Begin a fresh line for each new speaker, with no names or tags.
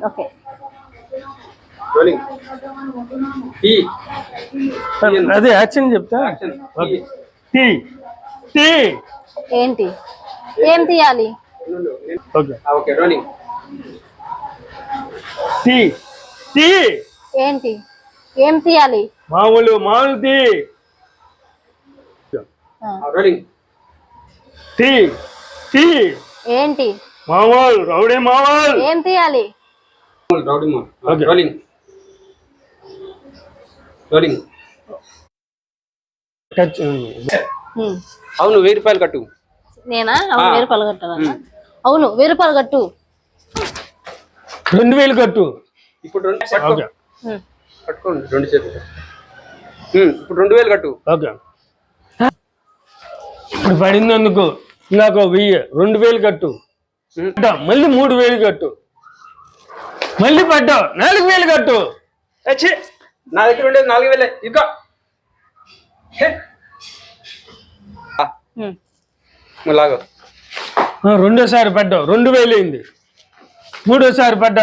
Okay.
Rolling. టీ.
అదే action చెప్తా. టీ టీ
ఏంటి? ఏం తీయాలి?
Okay
okay rolling.
టీ టీ
ఏంటి? ఏం తీయాలి?
మామూలు టీ
రోలింగ్.
టీ టీ
ఏంటి?
మామూలు రౌడీ మామూలు.
ఏం తీయాలి?
Rowdy mall.
Okay.
Rolling. Rolling. అవును 1000 రూపాయలు కట్టు.
నేనా? అవును 1000 రూపాయలు కట్టాలన్నా? అవును 1000 రూపాయలు కట్టు.
2000 కట్టు.
ఇప్పుడు
ఓకే
కట్టుకోండి 2 చేతులు. ఇప్పుడు 2000 కట్టు.
ఓకే. ఇప్పుడు పడినందుకు నాకు 1000 2000 కట్టు. మళ్ళీ 3000 కట్టు. మళ్ళీ పడ్డావు 4000 కట్టు.
నా దగ్గర ఉండేది 4000. ఇంకా లాగో.
రెండోసారి పడ్డావు 2000 అయింది. మూడోసారి పడ్డావు